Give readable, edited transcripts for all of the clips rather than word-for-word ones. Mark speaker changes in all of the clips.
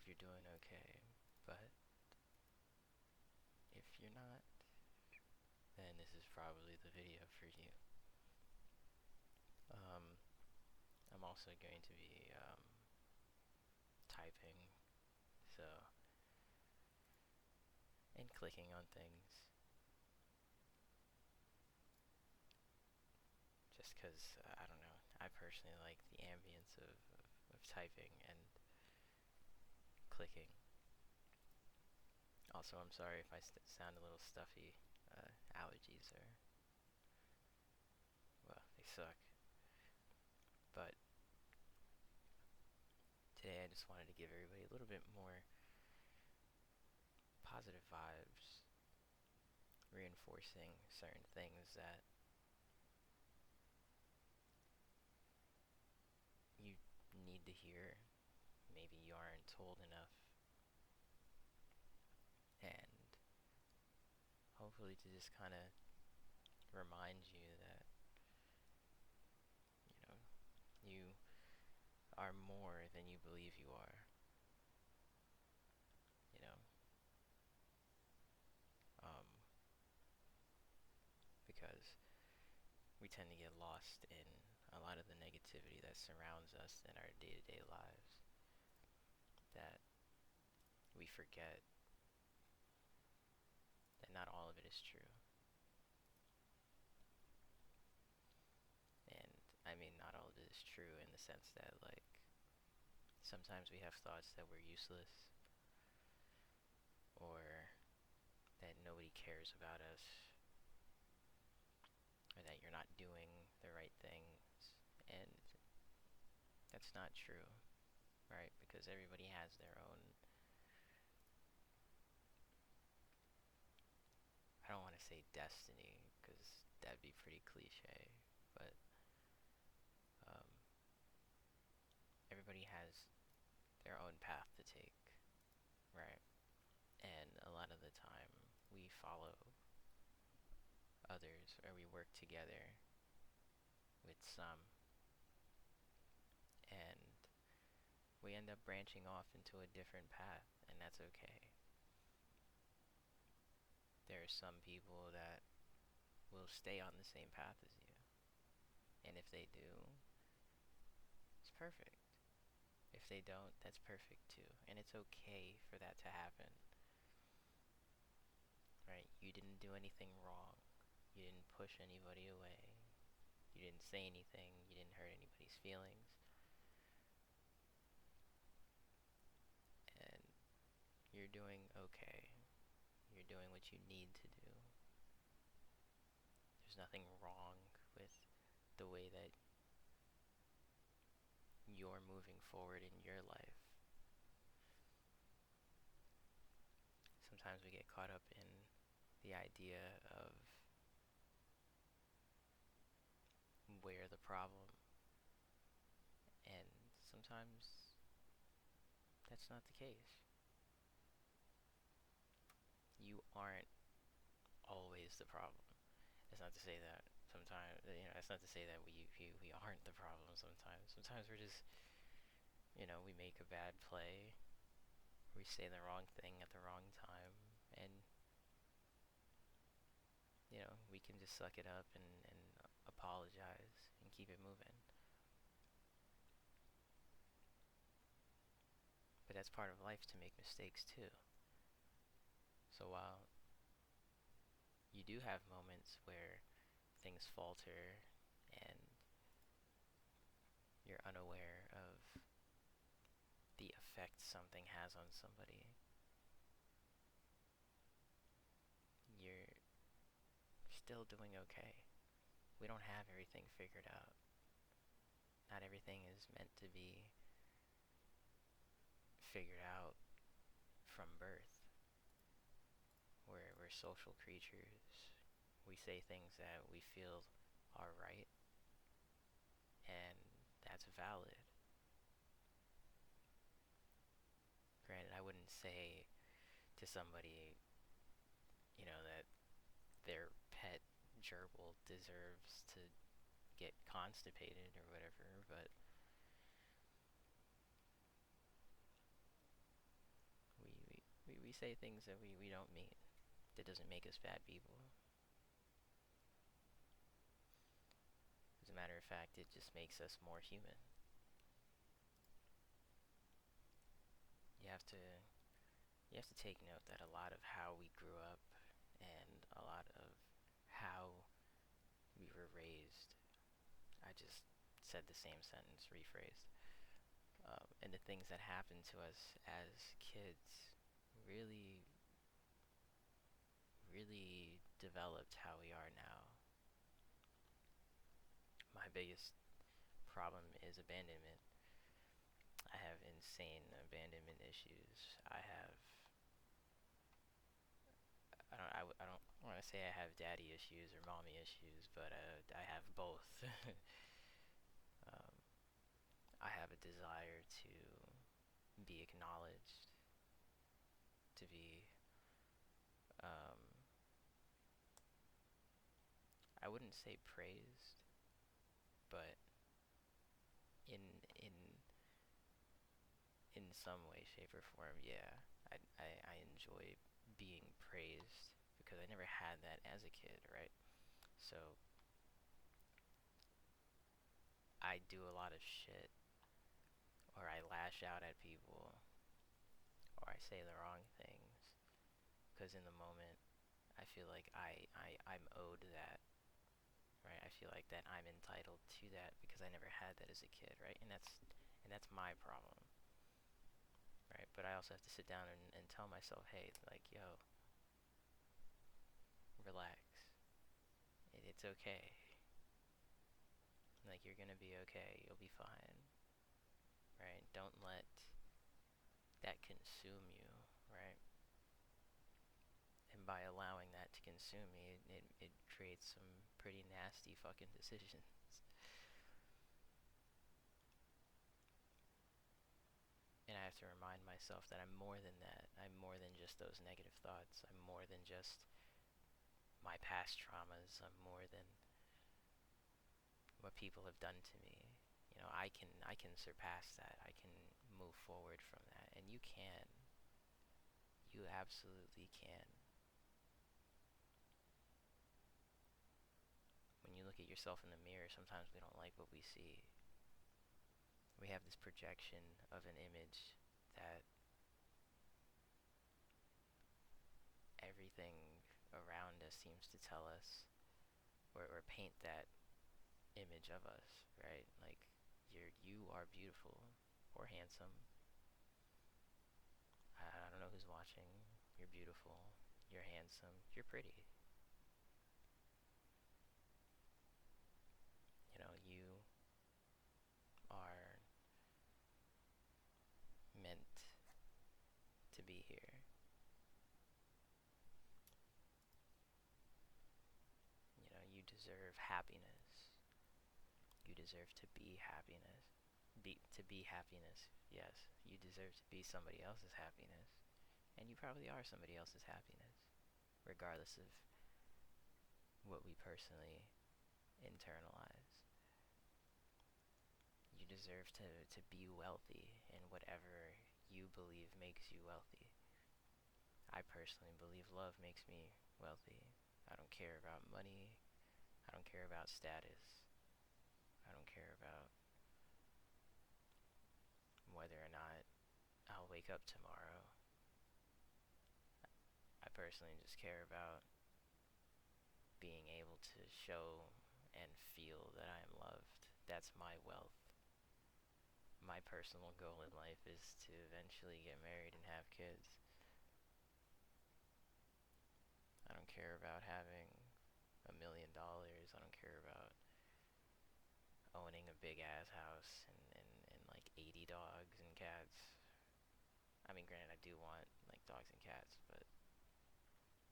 Speaker 1: you're doing okay, but if you're not, then this is probably the video for you. Um, I'm also going to be typing, so, and clicking on things, just because, I don't know, I personally like the ambience of typing and clicking. Also, I'm sorry if I sound a little stuffy. Allergies are, well, they suck. But today I just wanted to give everybody a little bit more positive vibes, reinforcing certain things that you need to hear. Maybe you aren't told enough. And hopefully to just kind of remind you that, you know, you are more than you believe you are. You know, um, because we tend to get lost in a lot of the negativity that surrounds us in our day-to-day lives, that we forget that not all of it is true. And I mean, not all of it is true in the sense that, like, sometimes we have thoughts that we're useless, or that nobody cares about us, or that you're not doing the right things. And that's not true, right? Because everybody has their own, I don't want to say destiny, because that'd be pretty cliche, but um, everybody has their own path to take, right? And a lot of the time, we follow others, or we work together with some, and we end up branching off into a different path, and that's okay. There are some people that will stay on the same path as you, and if they do, it's perfect. If they don't, that's perfect too, and it's okay for that to happen, right? You didn't do anything wrong. You didn't push anybody away. You didn't say anything. You didn't hurt anybody's feelings. And you're doing okay. You're doing what you need to do. There's nothing wrong with the way that you're moving forward in your life. Sometimes we get caught up in the idea of where the problem, and sometimes that's not the case. You aren't always the problem. It's not to say that sometimes, it's not to say that we aren't the problem sometimes. Sometimes we're just, we make a bad play, we say the wrong thing at the wrong time, and, we can just suck it up and apologize and keep it moving. But that's part of life, to make mistakes too. So while you do have moments where things falter and you're unaware of the effect something has on somebody, you're still doing okay. We don't have everything figured out. Not everything is meant to be figured out from birth. We're social creatures. We say things that we feel are right, and that's valid. Granted, I wouldn't say to somebody, that their pet gerbil deserves to get constipated or whatever, but say things that we don't mean. That doesn't make us bad people. As a matter of fact, it just makes us more human. You have to you have to take note that a lot of how we grew up and a lot of how we were raised. I just said the same sentence, rephrased. And the things that happened to us as kids really, really developed how we are now. My biggest problem is abandonment. I have insane abandonment issues. I don't want to say I have daddy issues or mommy issues, but I have both. um, I have a desire to be acknowledged, to be, um, I wouldn't say praised, but in in in some way, shape, or form, yeah, I enjoy being praised because I never had that as a kid, right? So I do a lot of shit, or I lash out at people, or I say the wrong things, because in the moment, I feel like I'm owed that, right? I feel like that I'm entitled to that because I never had that as a kid, right? And that's my problem, right? But I also have to sit down and tell myself, hey, like, yo, relax. It's okay. Like, you're gonna be okay. You'll be fine, right? Don't let that consume you, right? And by allowing that to consume me, it creates some pretty nasty fucking decisions. And I have to remind myself that I'm more than that. I'm more than just those negative thoughts. I'm more than just my past traumas. I'm more than what people have done to me. You know, I can surpass that. I can move forward from that. And you can. You absolutely can. When you look at yourself in the mirror, sometimes we don't like what we see. We have this projection of an image that everything around us seems to tell us or paint that image of us, right? Like you are beautiful or handsome. I don't know who's watching. You're beautiful. You're handsome. You're pretty. You know, you are meant to be here. You know, you deserve happiness. You deserve to be happiness. To be happiness. Yes, you deserve to be somebody else's happiness. And you probably are somebody else's happiness, regardless of what we personally internalize. You deserve to be wealthy in whatever you believe makes you wealthy. I personally believe love makes me wealthy. I don't care about money. I don't care about status. I don't care about whether or not I'll wake up tomorrow. I personally just care about being able to show and feel that I am loved. That's my wealth. My personal goal in life is to eventually get married and have kids. I don't care about having $1 million. I don't care about owning a big ass house and like 80 dogs and cats. I mean, granted, I do want like dogs and cats, but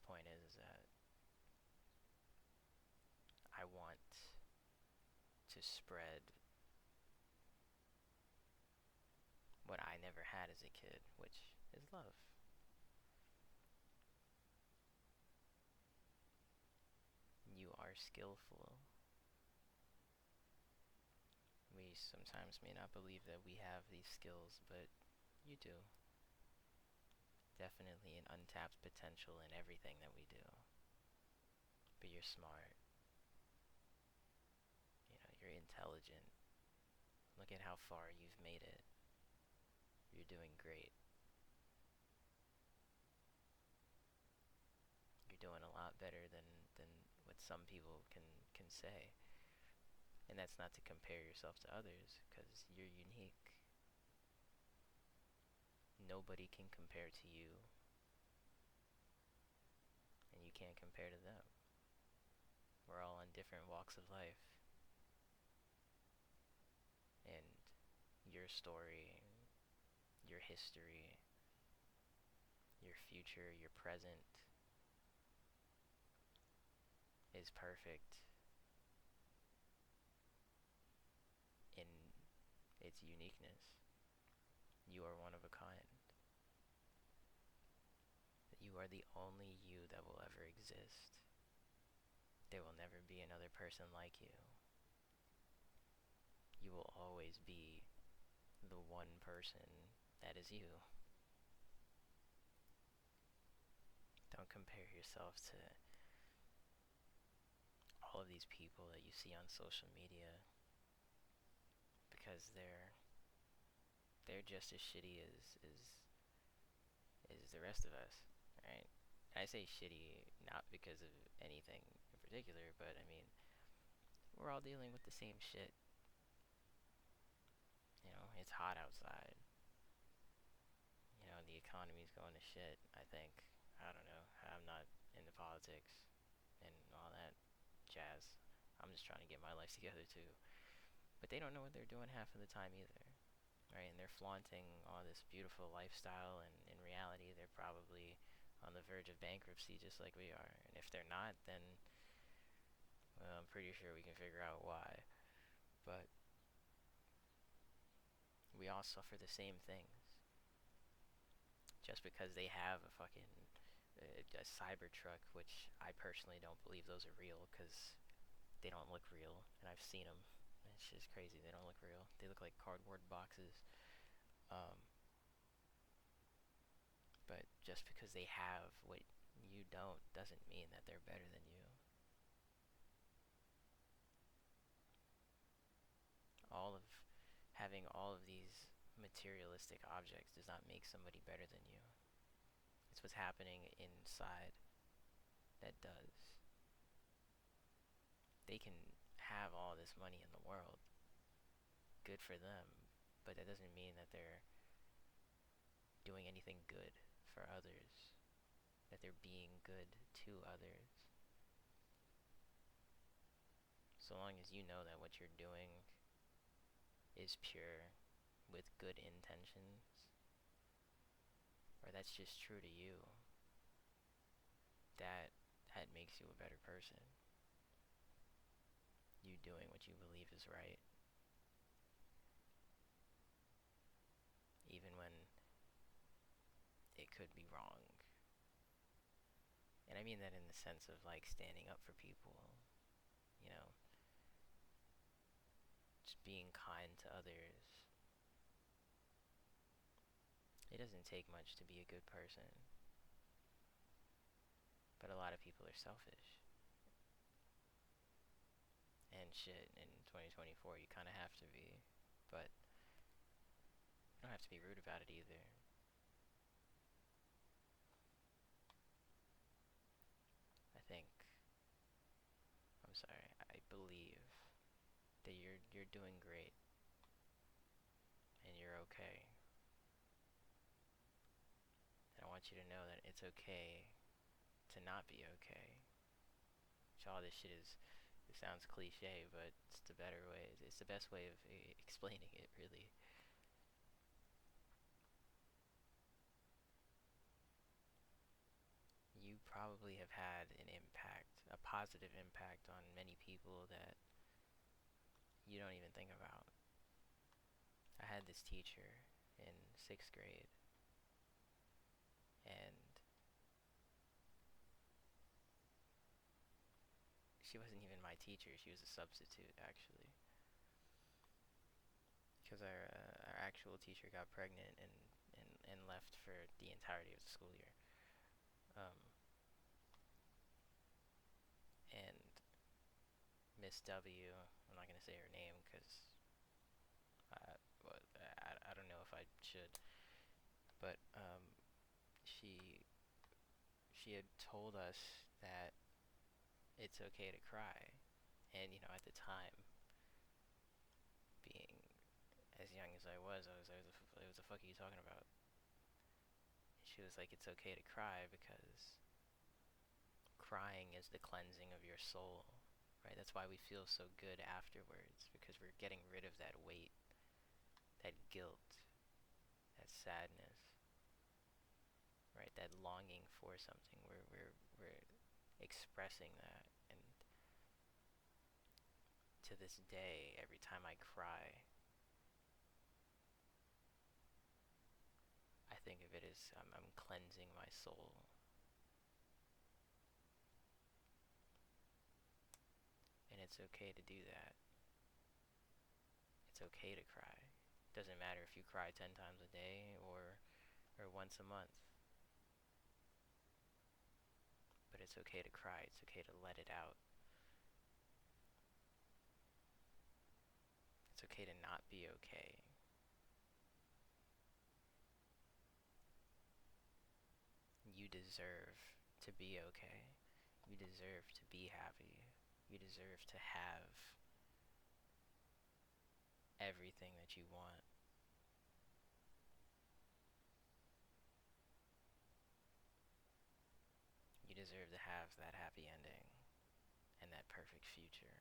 Speaker 1: point is that I want to spread what I never had as a kid, which is love. You are skillful. We sometimes may not believe that we have these skills, but you do. definitely an untapped potential in everything that we do. But you're smart. You're intelligent. Look at how far you've made it. You're doing great. You're doing a lot better than what some people can say. And that's not to compare yourself to others, because you're unique. Nobody can compare to you, and you can't compare to them. We're all on different walks of life, and your story, your history, your future, your present is perfect in its uniqueness. You are one of a kind. You are the only you that will ever exist. There will never be another person like you. You will always be the one person that is you. Don't compare yourself to all of these people that you see on social media, because they're just as shitty as the rest of us, right? And I say shitty not because of anything in particular, but I mean, we're all dealing with the same shit. It's hot outside. The economy's going to shit, I think. I don't know. I'm not into politics and all that jazz. I'm just trying to get my life together too. But they don't know what they're doing half of the time either, right? And they're flaunting all this beautiful lifestyle, and in reality, they're probably on the verge of bankruptcy just like we are. And if they're not, then, well, I'm pretty sure we can figure out why. But we all suffer the same things. Just because they have a fucking a Cybertruck, which I personally don't believe those are real, because they don't look real, and I've seen them. It's just crazy. They don't look real. They look like cardboard boxes. Um, but just because they have what you don't doesn't mean that they're better than you. All of Having all of these materialistic objects does not make somebody better than you. It's what's happening inside that does. They can have all this money in the world. Good for them. But that doesn't mean that they're doing anything good for others. That they're being good to others. So long as you know that what you're doing is pure, with good intentions, or that's just true to you, that makes you a better person. You doing what you believe is right, even when it could be wrong. And I mean that in the sense of like standing up for people, you know, just being kind to others. It doesn't take much to be a good person, but a lot of people are selfish. And shit, in 2024 you kind of have to be, but you don't have to be rude about it either. I think, I'm sorry, I believe that you're doing great, and you're okay. And I want you to know that it's okay to not be okay. So all this shit it sounds cliche, but it's the better way. It's the best way of explaining it, really. You probably have had an impact, a positive impact on many people that you don't even think about. I had this teacher in 6th grade, and she wasn't even my teacher. She was a substitute, actually, because our actual teacher got pregnant, and and left for the entirety of the school year. Um, and Miss W, I'm not gonna say her name because well, I don't know if I should, but she had told us that it's okay to cry, and at the time, being as young as I was the fuck are you talking about? She was like, it's okay to cry because crying is the cleansing of your soul, right? That's why we feel so good afterwards, because we're getting rid of that weight, that guilt, that sadness, right? That longing for something. We're expressing that, and to this day, every time I cry, I think of it as I'm cleansing my soul. And it's okay to do that. It's okay to cry. Doesn't matter if you cry 10 times a day or once a month. But it's okay to cry. It's okay to let it out. It's okay to not be okay. You deserve to be okay. You deserve to be happy. You deserve to have everything that you want. You deserve to have that happy ending and that perfect future.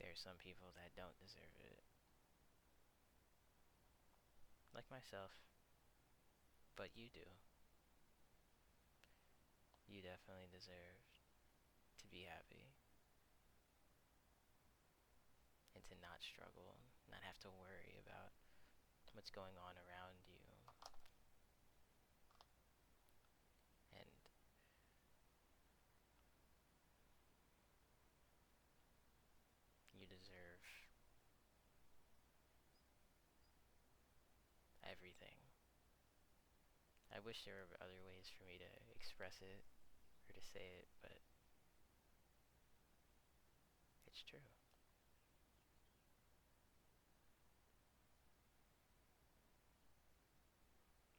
Speaker 1: There are some people that don't deserve it. Like myself. But you do. You definitely deserve to be happy and to not struggle, not have to worry about what's going on around you. And you deserve everything. I wish there were other ways for me to express it or to say it, but it's true.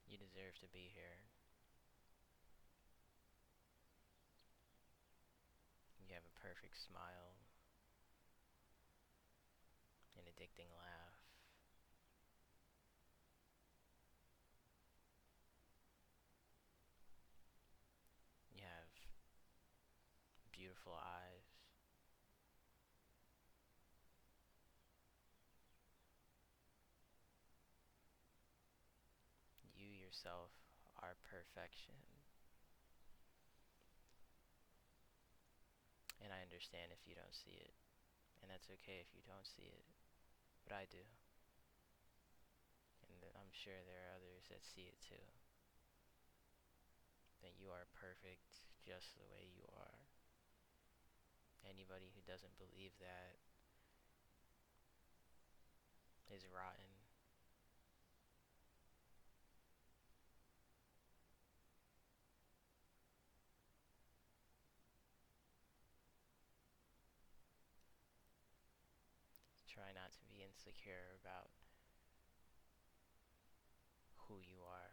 Speaker 1: You deserve to be here. You have a perfect smile, an addicting laugh. You have beautiful eyes. You yourself are perfection. And I understand if you don't see it. And that's okay if you don't see it. But I do. And I'm sure there are others that see it too. That you are perfect just the way you are. Anybody who doesn't believe that is rotten. Try not to be insecure about who you are.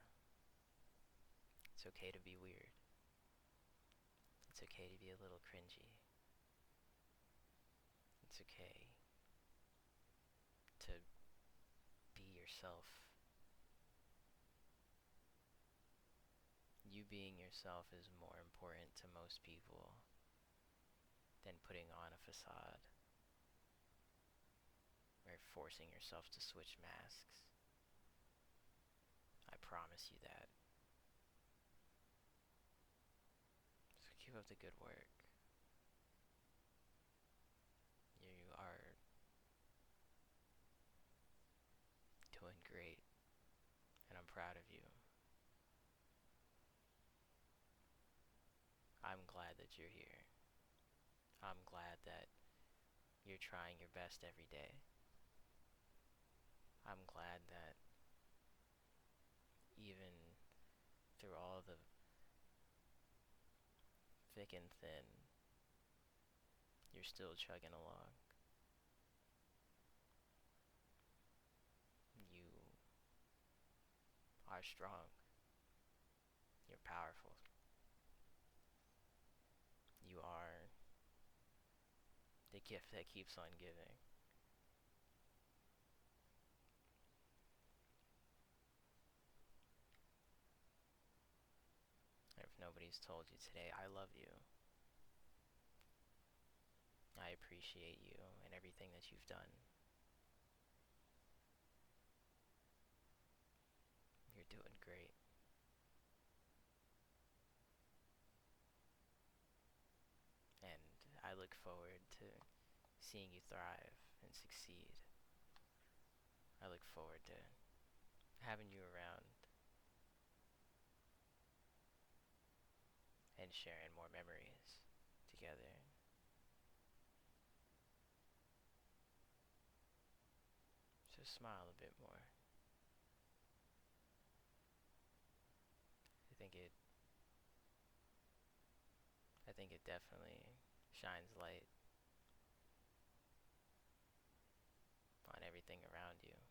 Speaker 1: It's okay to be weird. It's okay to be a little cringy. It's okay to be yourself. You being yourself is more important to most people than putting on a facade or forcing yourself to switch masks. I promise you that. So keep up the good work. You are doing great, and I'm proud of you. I'm glad that you're here. I'm glad that you're trying your best every day. I'm glad that even through all the thick and thin, you're still chugging along. You are strong. You're powerful. You are the gift that keeps on giving. And if nobody's told you today, I love you. I appreciate you and everything that you've done. You're doing great. And I look forward to seeing you thrive and succeed. I look forward to having you around and sharing more memories together. So smile a bit more. I think it I think it definitely shines light on everything around you.